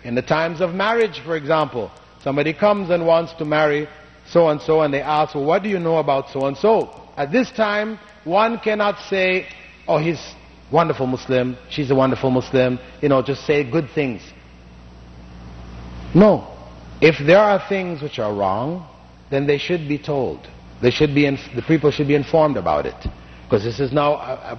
In the times of marriage, for example, somebody comes and wants to marry so-and-so, and they ask, well, what do you know about so-and-so? At this time, one cannot say, oh, he's a wonderful Muslim, she's a wonderful Muslim, just say good things. No. If there are things which are wrong, then they should be told. The people should be informed about it. Because this is now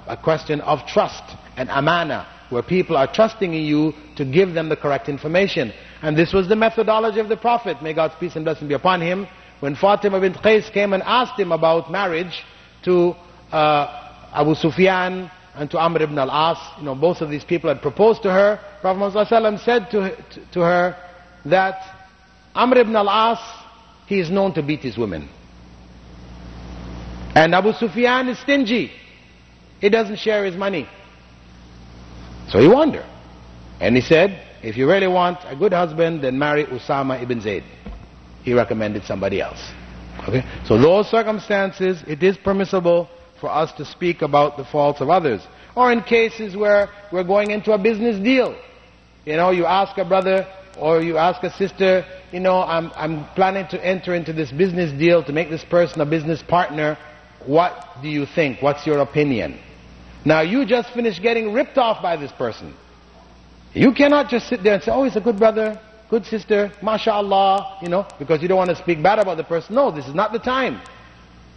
a question of trust and amana, where people are trusting in you to give them the correct information. And this was the methodology of the Prophet, may God's peace and blessing be upon him. When Fatima bint Qais came and asked him about marriage to Abu Sufyan and to Amr ibn al-As, both of these people had proposed to her, Prophet ﷺ said to her that Amr ibn al-As, he is known to beat his women. And Abu Sufyan is stingy. He doesn't share his money. So he warned her. And he said, if you really want a good husband, then marry Usama ibn Zayd. He recommended somebody else. Okay? So those circumstances, it is permissible for us to speak about the faults of others. Or in cases where we're going into a business deal. You ask a brother or you ask a sister, I'm planning to enter into this business deal to make this person a business partner. What do you think? What's your opinion? Now you just finished getting ripped off by this person. You cannot just sit there and say, oh, he's a good brother, good sister, mashallah, because you don't want to speak bad about the person. No, this is not the time.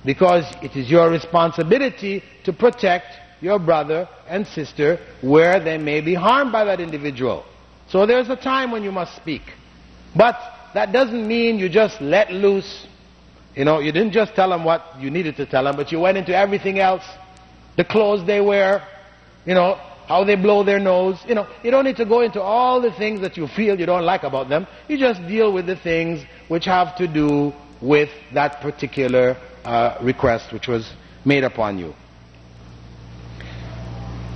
Because it is your responsibility to protect your brother and sister where they may be harmed by that individual. So there's a time when you must speak. But that doesn't mean you just let loose. You didn't just tell them what you needed to tell them, but you went into everything else. The clothes they wear, how they blow their nose. You don't need to go into all the things that you feel you don't like about them. You just deal with the things which have to do with that particular request which was made upon you.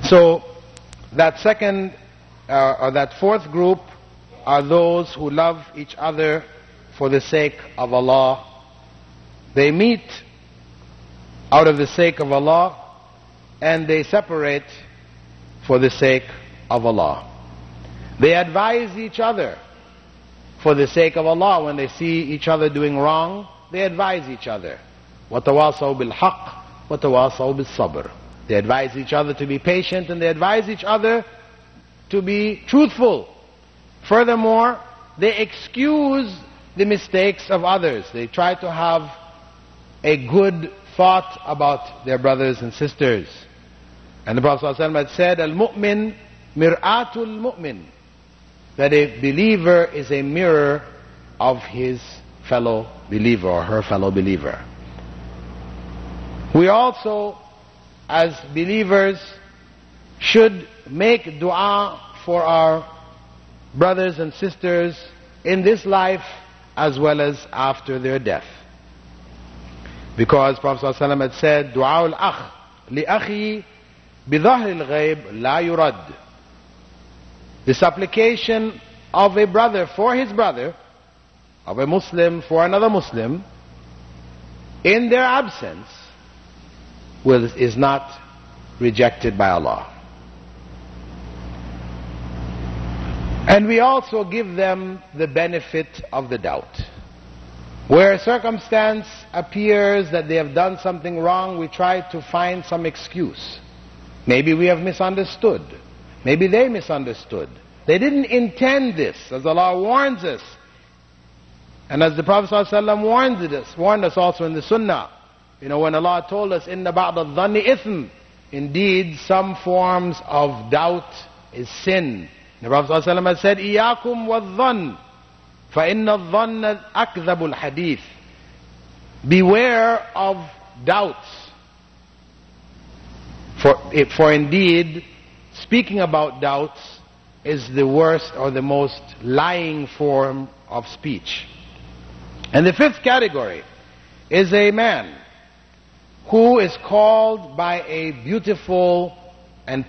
So that second or that fourth group are those who love each other for the sake of Allah. They meet out of the sake of Allah and they separate for the sake of Allah. They advise each other for the sake of Allah. When they see each other doing wrong, they advise each other. وَتَوَاصَوْا بِالْحَقِّ وَتَوَاصَوْا بِالصَّبْرِ. They advise each other to be patient and they advise each other to be truthful. Furthermore, they excuse the mistakes of others. They try to have a good thought about their brothers and sisters. And the Prophet ﷺ had said, Al-mu'min mir'atul mu'min, that a believer is a mirror of his fellow believer or her fellow believer. We also, as believers, should make dua for our brothers and sisters in this life as well as after their death. Because Prophet ﷺ had said, Du'a al-akh li-akhi bi-dhahr al-ghayb la yurad. The supplication of a brother for his brother, of a Muslim for another Muslim, in their absence, is not rejected by Allah. And we also give them the benefit of the doubt. Where a circumstance appears that they have done something wrong, we try to find some excuse. Maybe we have misunderstood. Maybe they misunderstood. They didn't intend this, as Allah warns us. And as the Prophet ﷺ warned us also in the Sunnah. When Allah told us, إِنَّ بَعْضَ الظَّنِّ إِثْمٍ, indeed some forms of doubt is sin. The Prophet ﷺ has said, إِيَّاكُمْ وَالظَّنِّ فَإِنَّ الظَّنَّ أَكْذَبُ الْحَدِيثِ. Beware of doubts. For indeed, speaking about doubts is the worst or the most lying form of speech. And the fifth category is a man who is called by a beautiful and